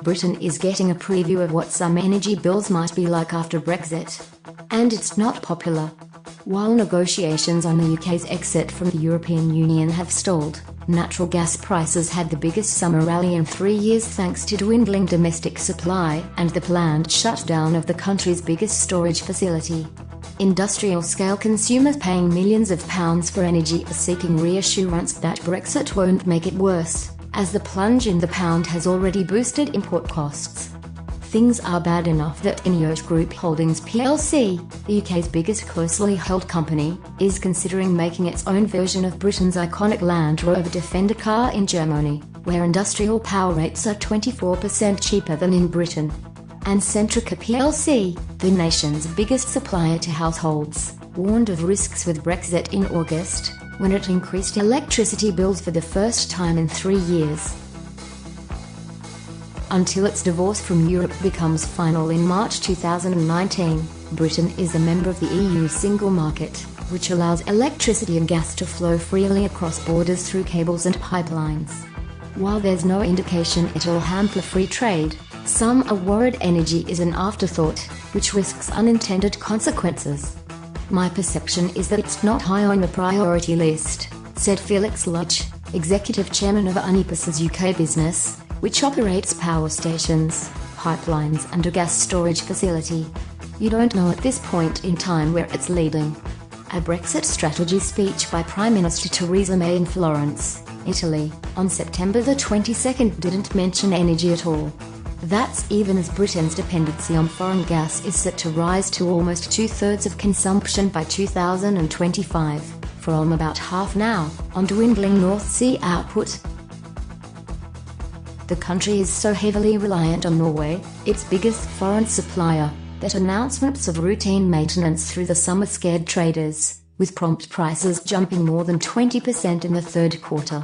Britain is getting a preview of what some energy bills might be like after Brexit. And it's not popular. While negotiations on the UK's exit from the European Union have stalled, natural gas prices had the biggest summer rally in 3 years thanks to dwindling domestic supply and the planned shutdown of the country's biggest storage facility. Industrial-scale consumers paying millions of pounds for energy are seeking reassurance that Brexit won't make it worse, as the plunge in the pound has already boosted import costs. Things are bad enough that Ineos Group Holdings Plc, the UK's biggest closely held company, is considering making its own version of Britain's iconic Land Rover Defender car in Germany, where industrial power rates are 24% cheaper than in Britain. And Centrica Plc, the nation's biggest supplier to households, warned of risks with Brexit in August, when it increased electricity bills for the first time in 3 years. Until its divorce from Europe becomes final in March 2019, Britain is a member of the EU single market, which allows electricity and gas to flow freely across borders through cables and pipelines. While there's no indication it'll hamper free trade, some are worried energy is an afterthought, which risks unintended consequences. "My perception is that it's not high on the priority list," said Felix Lodge, executive chairman of Unipas's UK business, which operates power stations, pipelines and a gas storage facility. "You don't know at this point in time where it's leading." A Brexit strategy speech by Prime Minister Theresa May in Florence, Italy, on September the 22nd didn't mention energy at all. That's even as Britain's dependency on foreign gas is set to rise to almost 2/3 of consumption by 2025, from about half now, on dwindling North Sea output. The country is so heavily reliant on Norway, its biggest foreign supplier, that announcements of routine maintenance through the summer scared traders, with prompt prices jumping more than 20% in the third quarter.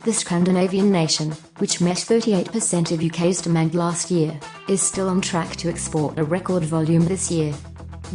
The Scandinavian nation, which met 38% of UK's demand last year, is still on track to export a record volume this year.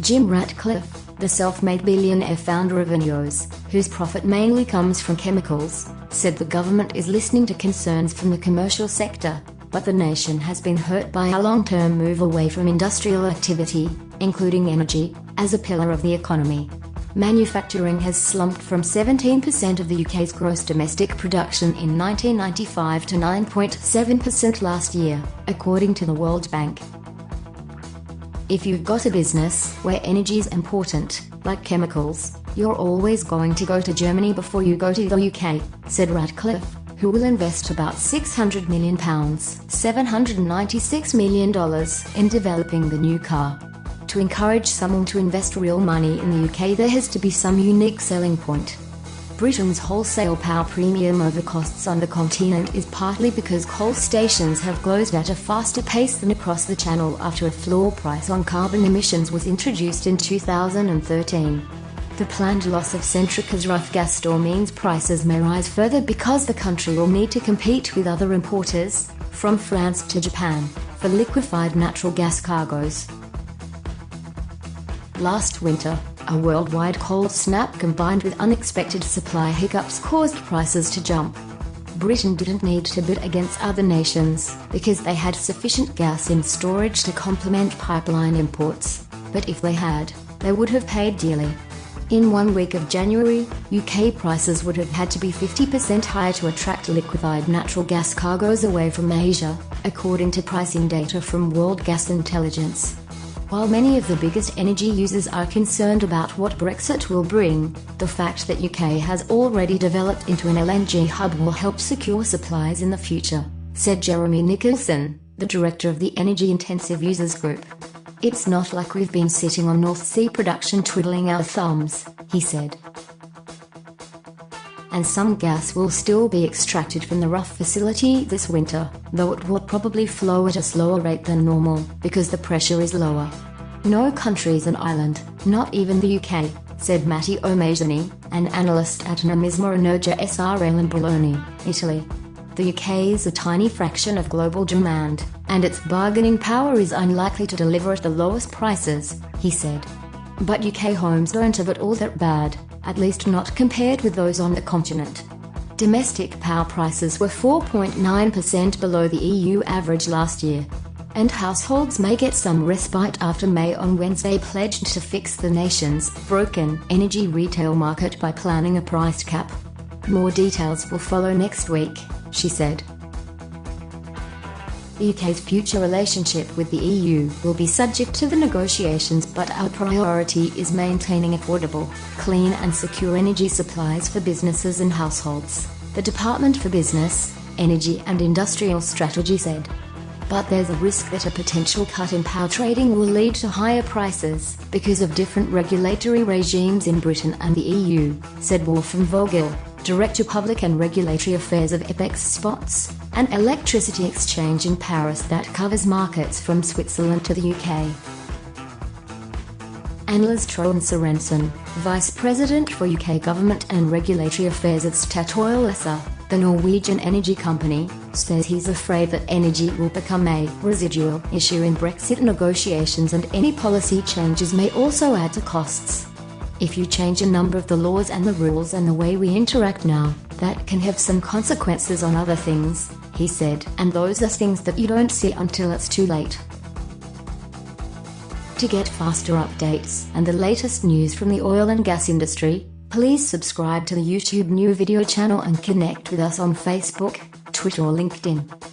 Jim Ratcliffe, the self-made billionaire founder of Ineos, whose profit mainly comes from chemicals, said the government is listening to concerns from the commercial sector, but the nation has been hurt by a long-term move away from industrial activity, including energy, as a pillar of the economy. Manufacturing has slumped from 17% of the UK's gross domestic production in 1995 to 9.7% last year, according to the World Bank. "If you've got a business where energy is important, like chemicals, you're always going to go to Germany before you go to the UK," said Ratcliffe, who will invest about £600 million $796 million in developing the new car. To encourage someone to invest real money in the UK, there has to be some unique selling point. Britain's wholesale power premium over costs on the continent is partly because coal stations have closed at a faster pace than across the Channel after a floor price on carbon emissions was introduced in 2013. The planned loss of Centrica's rough gas store means prices may rise further because the country will need to compete with other importers, from France to Japan, for liquefied natural gas cargoes. Last winter, a worldwide cold snap combined with unexpected supply hiccups caused prices to jump. Britain didn't need to bid against other nations, because they had sufficient gas in storage to complement pipeline imports, but if they had, they would have paid dearly. In 1 week of January, UK prices would have had to be 50% higher to attract liquefied natural gas cargoes away from Asia, according to pricing data from World Gas Intelligence. While many of the biggest energy users are concerned about what Brexit will bring, the fact that UK has already developed into an LNG hub will help secure supplies in the future, said Jeremy Nicholson, the director of the energy-intensive users group. "It's not like we've been sitting on North Sea production twiddling our thumbs," he said. And some gas will still be extracted from the Rough facility this winter, though it will probably flow at a slower rate than normal, because the pressure is lower. "No country's an island, not even the UK," said Matti O'Mazzoni, an analyst at Numisma Energia SRL in Bologna, Italy. "The UK is a tiny fraction of global demand, and its bargaining power is unlikely to deliver at the lowest prices," he said. "But UK homes don't have it all that bad, at least not compared with those on the continent." Domestic power prices were 4.9% below the EU average last year. And households may get some respite after May on Wednesday pledged to fix the nation's broken energy retail market by planning a price cap. More details will follow next week, she said. The UK's future relationship with the EU will be subject to the negotiations, but our priority is maintaining affordable, clean and secure energy supplies for businesses and households, the Department for Business, Energy and Industrial Strategy said. But there's a risk that a potential cut in power trading will lead to higher prices because of different regulatory regimes in Britain and the EU, said Wolfram Vogel, Director Public and Regulatory Affairs of EPEX Spots, an electricity exchange in Paris that covers markets from Switzerland to the UK. Anders Trond Sørensen, Vice President for UK Government and Regulatory Affairs at Statoil ASA, the Norwegian energy company, says he's afraid that energy will become a residual issue in Brexit negotiations and any policy changes may also add to costs. If you change a number of the laws and the rules and the way we interact now, that can have some consequences on other things, he said, and those are things that you don't see until it's too late. To get faster updates and the latest news from the oil and gas industry, please subscribe to the YouTube new video channel and connect with us on Facebook, Twitter or LinkedIn.